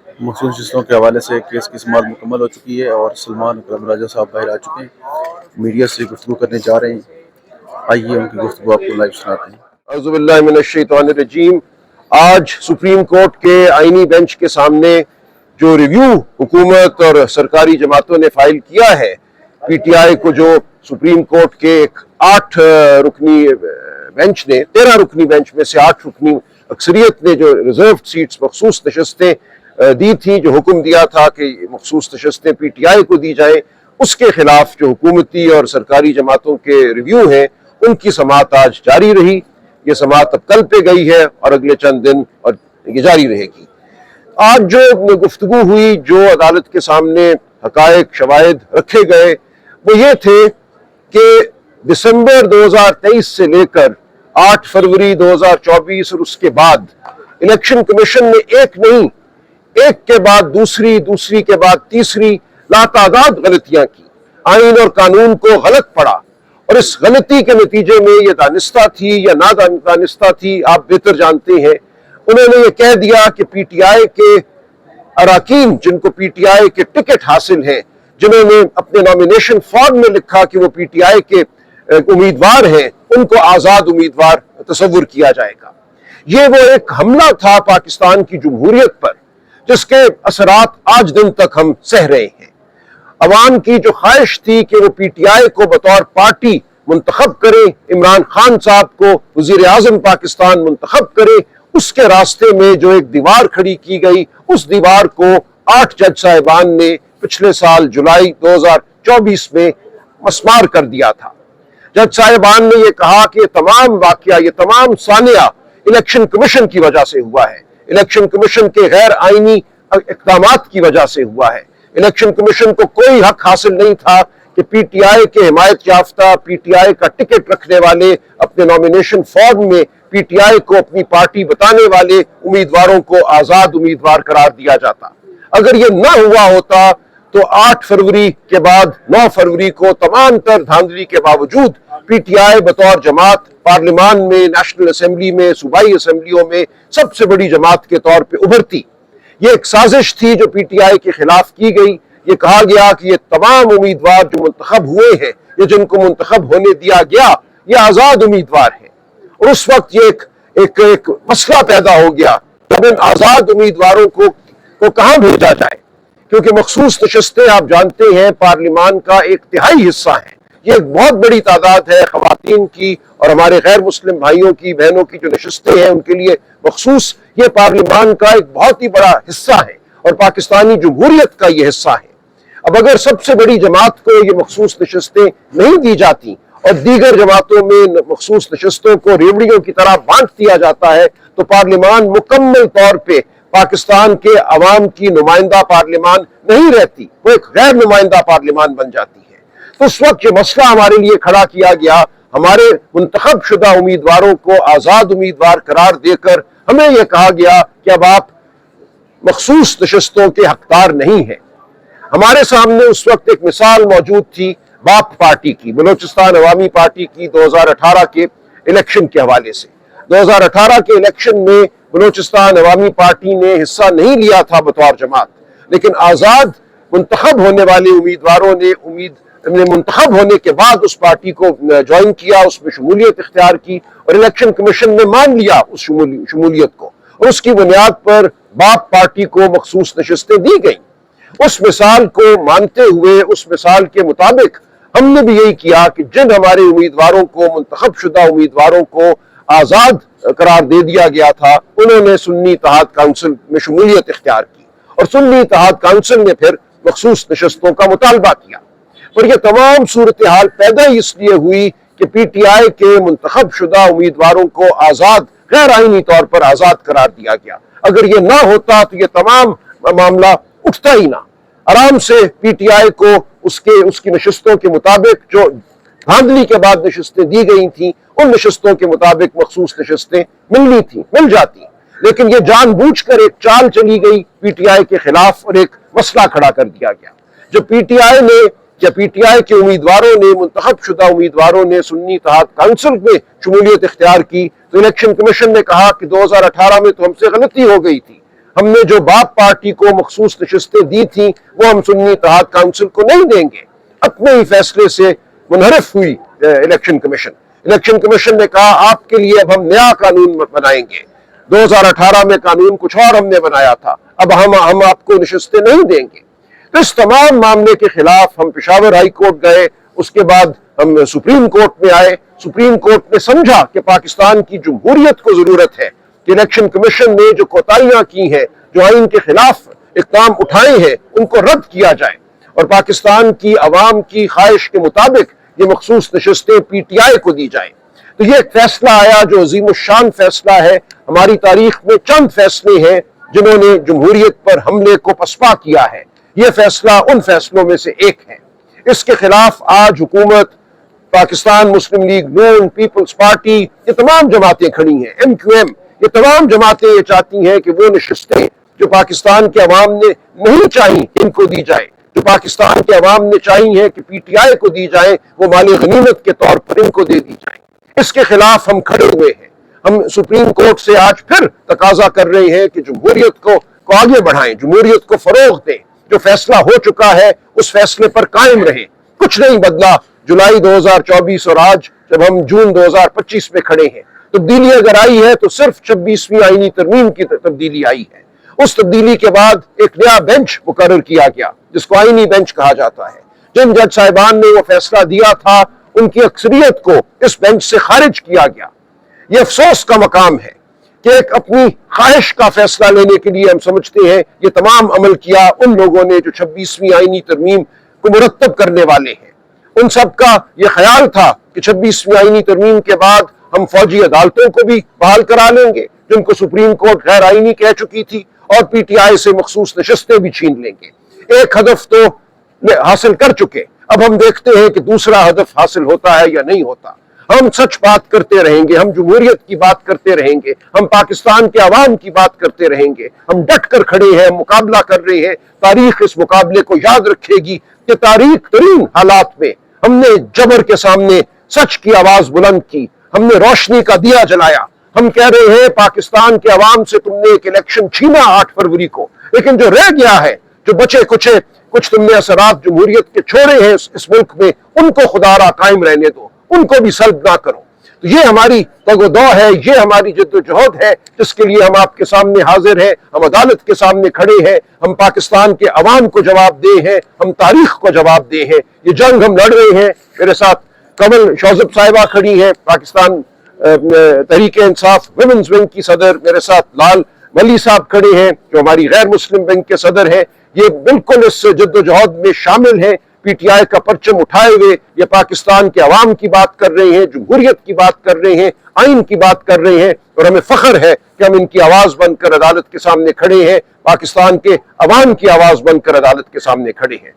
मखसूस नशस्तों के हवाले से केस की समाअत मुकम्मल हो चुकी है और सलमान अकरम राजा साहब बाहर आ चुके हैं, मीडिया से गुफ्तगू करने जा रहे हैं। आइए उनकी गुफ्तगू आपको लाइव सुनाते हैं। औज़ुबिल्लाहि मिनश्शैतानिर्रजीम। आज सुप्रीम कोर्ट के आईनी बेंच के सामने जो रिव्यू हुकूमत और सरकारी जमातों ने फाइल किया है, पीटीआई को जो सुप्रीम कोर्ट के एक 8 रुकनी बेंच ने 13 रुकनी बेंच में से 8 रुकनी अक्सरियत ने जो रिजर्व सीट्स मखसूस नशस्तें दी थी, जो हुक्म दिया था कि मखसूस नशस्तें पीटीआई को दी जाए, उसके खिलाफ जो हुकूमती और सरकारी जमातों के रिव्यू हैं उनकी समाअत आज जारी रही। ये समाअत अब कल पे गई है और अगले चंद दिन और ये जारी रहेगी। आज जो गुफ्तगू हुई, जो अदालत के सामने हकायक शवाहिद रखे गए, वो ये थे कि दिसंबर 2023 से लेकर 8 फरवरी 2024 और उसके बाद इलेक्शन कमीशन ने एक के बाद दूसरी, दूसरी के बाद तीसरी लातादाद गलतियां की, आइन और कानून को गलत पढ़ा और इस गलती के नतीजे में ये दानिस्ता थी या ना दानिस्ता थी, आप बेहतर जानते हैं। उन्होंने ये कह दिया कि पीटीआई के अराकीन जिनको पीटीआई के टिकट हासिल है, जिन्होंने अपने नॉमिनेशन फॉर्म में लिखा कि वो पीटीआई के उम्मीदवार हैं, उनको आजाद उम्मीदवार तस्वुर किया जाएगा। ये वो एक हमला था पाकिस्तान की जमहूरियत पर, जिसके असरात आज दिन तक हम सह रहे हैं। अवाम की जो ख्वाहिश थी कि वो पीटीआई को बतौर पार्टी मुंतखब करे, इमरान खान साहब को वजीर आजम पाकिस्तान मुंतखब करे, उसके रास्ते में जो एक दीवार खड़ी की गई, उस दीवार को 8 जज साहिबान ने पिछले साल जुलाई 2024 में मस्मार कर दिया था। जज साहिबान ने यह कहा कि ये तमाम वाकया, ये तमाम सानिया इलेक्शन कमीशन की वजह से हुआ है, इलेक्शन कमीशन के गैर आईनी इक़दामात की वजह से हुआ है। इलेक्शन कमीशन को कोई हक हासिल नहीं था कि पीटीआई के हिमायत याफ्ता, पीटीआई का टिकट रखने वाले अपने नॉमिनेशन फॉर्म में पीटीआई को अपनी पार्टी बताने वाले उम्मीदवारों को आजाद उम्मीदवार करार दिया जाता। अगर ये ना हुआ होता तो 8 फरवरी के बाद 9 फरवरी को तमाम तर धांधली के बावजूद पीटीआई बतौर जमात पार्लियामान में, नेशनल असेंबली में, सूबाई असेंबलियों में सबसे बड़ी जमात के तौर पे उभरती। ये एक साजिश थी जो पीटीआई के खिलाफ की गई। ये कहा गया कि ये तमाम उम्मीदवार जो मुंतखब हुए हैं, ये जिनको मुंतखब होने दिया गया, ये आजाद उम्मीदवार हैं। और उस वक्त ये एक मसला पैदा हो गया कि इन आजाद उम्मीदवारों को कहाँ भेजा जाए, क्योंकि मखसूस नशस्तें आप जानते हैं पार्लियामान का एक तिहाई हिस्सा है। ये एक बहुत बड़ी तादाद है खवातीन की और हमारे गैर मुस्लिम भाइयों की, बहनों की जो नशस्तें हैं उनके लिए मखसूस ये पार्लियामान का एक बहुत ही बड़ा हिस्सा है और पाकिस्तानी जमहूरियत का ये हिस्सा है। अब अगर सबसे बड़ी जमात को ये मखसूस नशस्तें नहीं दी जाती और दीगर जमातों में मखसूस नशस्तों को रेवड़ियों की तरह बांट दिया जाता है, तो पार्लियामान मुकम्मल तौर पर पाकिस्तान के अवाम की नुमाइंदा पार्लियामान नहीं रहती, वो एक गैर नुमाइंदा पार्लियामान बन जाती है। तो उस वक्त ये मसला हमारे लिए खड़ा किया गया, हमारे मुंतखब शुदा उम्मीदवारों को आजाद उम्मीदवार करार देकर हमें यह कहा गया कि अब आप मखसूस नशस्तों के हकदार नहीं हैं। हमारे सामने उस वक्त एक मिसाल मौजूद थी बाप पार्टी की, बलोचिस्तान अवामी पार्टी की 2018 के इलेक्शन के हवाले से। 2018 के इलेक्शन में बलोचिस्तान अवामी पार्टी ने हिस्सा नहीं लिया था बतौर जमात, लेकिन आजाद मुंतखब होने वाले उम्मीदवारों ने मुंतखब होने के बाद उस पार्टी को ज्वाइन किया, उसमें शमूलियत इख्तियार की और इलेक्शन कमीशन ने मान लिया उस शमूलियत को और उसकी बुनियाद पर बाप पार्टी को मखसूस नशस्तें दी गई। उस मिसाल को मानते हुए, उस मिसाल के मुताबिक हमने भी यही किया कि जिन हमारे उम्मीदवारों को, मुंतखब शुदा उम्मीदवारों को आजाद करार दे दिया गया था, उन्होंने सुन्नी इत्तेहाद काउंसिल में शमूलियत इख्तियार की और सुन्नी इत्तेहाद काउंसिल ने फिर मखसूस नशस्तों का मुतालबा किया। और ये तमाम सूरत हाल पैदा इसलिए हुई कि पीटीआई के मुंतखब शुदा उम्मीदवारों को आजाद, गैर आईनी तौर पर आजाद करार दिया गया। अगर ये ना होता तो ये तमाम मामला उठता ही ना। आराम से पीटीआई को उसकी नशस्तों के मुताबिक, जो धांधली के बाद नशस्तें दी गई थी, उन नशस्तों के मुताबिक मखसूस नशस्तें मिल जाती। लेकिन ये जानबूझकर एक चाल चली गई पीटीआई के खिलाफ और एक मसला खड़ा कर दिया गया। जो पीटीआई ने या पीटीआई के उम्मीदवारों ने, मुंतखब शुदा उम्मीदवारों ने सुन्नी इत्तेहाद काउंसिल में शमूलियत इख्तियार की, तो इलेक्शन कमीशन ने कहा कि 2018 में तो हमसे गलती हो गई थी, ہم نے جو باپ پارٹی کو مخصوص نشستیں دی تھیں وہ ہم سنی اتحاد کونسل کو نہیں دیں گے۔ اپنے ہی فیصلے سے منحرف ہوئی الیکشن کمیشن نے کہا آپ کے لیے اب ہم نیا قانون بنائیں گے۔ 2018 میں قانون کچھ اور ہم نے بنایا تھا، اب ہم آپ کو نشستیں نہیں دیں گے۔ تو اس تمام معاملے کے خلاف ہم پشاور ہائی کورٹ گئے، اس کے بعد ہم سپریم کورٹ میں آئے۔ سپریم کورٹ نے سمجھا کہ پاکستان کی جمہوریت کو ضرورت ہے کہ الیکشن کمیشن نے جو کوتاہیاں کی ہیں، جو آئین کے خلاف اقدام اٹھائے ہیں، ان کو رد کیا جائے اور پاکستان کی عوام کی خواہش کے مطابق یہ مخصوص نشستیں پی ٹی آئی کو دی جائیں۔ تو یہ ایک فیصلہ آیا جو عظیم الشان فیصلہ ہے۔ ہماری تاریخ میں چند فیصلے ہیں جنہوں نے جمہوریت پر حملے کو پسپا کیا ہے، یہ فیصلہ ان فیصلوں میں سے ایک ہے۔ اس کے خلاف آج حکومت، پاکستان مسلم لیگ نون، پیپلز پارٹی، یہ تمام جماعتیں کھڑی ہیں، ایم کیو ایم، یہ تمام جماعتیں یہ چاہتی ہیں کہ وہ نشستیں جو پاکستان کے عوام نے نہیں چاہی ان کو دی جائے، جو پاکستان کے عوام نے چاہی ہیں کہ پی ٹی آئی کو دی جائیں، وہ مال غنیمت کے طور پر ان کو دے دی جائیں۔ اس کے خلاف ہم کھڑے ہوئے ہیں۔ ہم سپریم کورٹ سے آج پھر تقاضا کر رہے ہیں کہ جمہوریت کو آگے بڑھائیں، جمہوریت کو فروغ دیں، جو فیصلہ ہو چکا ہے اس فیصلے پر قائم رہیں۔ کچھ نہیں بدلا جولائی 2024 اور آج جب ہم جون 2025 میں کھڑے ہیں۔ تبدیلی اگر آئی ہے تو صرف 26ویں آئینی ترمیم کی تبدیلی آئی ہے۔ اس تبدیلی کے بعد ایک نیا بینچ مقرر کیا گیا جس کو آئینی بینچ کہا جاتا ہے۔ جن جج صاحبان نے وہ فیصلہ دیا تھا ان کی اکثریت کو اس بینچ سے خارج کیا گیا۔ یہ افسوس کا مقام ہے کہ ایک اپنی خواہش کا فیصلہ لینے کے لیے ہم سمجھتے ہیں یہ تمام عمل کیا ان لوگوں نے جو 26ویں آئینی ترمیم کو مرتب کرنے والے ہیں۔ ان سب کا یہ خیال تھا کہ 26ویں آئینی ترمیم کے بعد ہم فوجی عدالتوں کو بھی بحال کرا لیں گے جن کو سپریم کورٹ غیر آئینی کہہ چکی تھی، اور پی ٹی آئی سے مخصوص نشستیں بھی چھین لیں گے۔ ایک ہدف تو حاصل کر چکے، اب ہم دیکھتے ہیں کہ دوسرا ہدف حاصل ہوتا ہے یا نہیں ہوتا۔ ہم سچ بات کرتے رہیں گے، ہم جمہوریت کی بات کرتے رہیں گے، ہم پاکستان کے عوام کی بات کرتے رہیں گے، ہم ڈٹ کر کھڑے ہیں، ہم مقابلہ کر رہے ہیں۔ تاریخ اس مقابلے کو یاد رکھے گی کہ تاریخ ترین حالات میں ہم نے جبر کے سامنے سچ کی آواز بلند کی، ہم نے روشنی کا دیا جلایا۔ ہم کہہ رہے ہیں پاکستان کے عوام سے تم نے ایک الیکشن چھینا 8 فروری کو، لیکن جو رہ گیا ہے، جو بچے کچھ تم نے اثرات جمہوریت کے چھوڑے ہیں اس ملک میں، ان کو خدا را قائم رہنے دو، ان کو بھی سلب نہ کرو۔ تو یہ ہماری تگ و دو ہے، یہ ہماری جد و جہد ہے جس کے لیے ہم آپ کے سامنے حاضر ہیں، ہم عدالت کے سامنے کھڑے ہیں، ہم پاکستان کے عوام کو جواب دہ ہیں، ہم تاریخ کو جواب دہ ہیں۔ یہ جنگ ہم لڑ رہے ہیں۔ میرے ساتھ کمل شوذب صاحبہ کھڑی ہیں، پاکستان تحریک انصاف ویمنز ونگ کی صدر، میرے ساتھ لال ولی صاحب کھڑے ہیں جو ہماری غیر مسلم ونگ کے صدر ہیں۔ یہ بالکل اس جد و جہد میں شامل ہیں، پی ٹی آئی کا پرچم اٹھائے ہوئے یہ پاکستان کے عوام کی بات کر رہے ہیں، جمہوریت کی بات کر رہے ہیں، آئین کی بات کر رہے ہیں، اور ہمیں فخر ہے کہ ہم ان کی آواز بن کر عدالت کے سامنے کھڑے ہیں، پاکستان کے عوام کی آواز بن کر عدالت کے سامنے کھڑے ہیں۔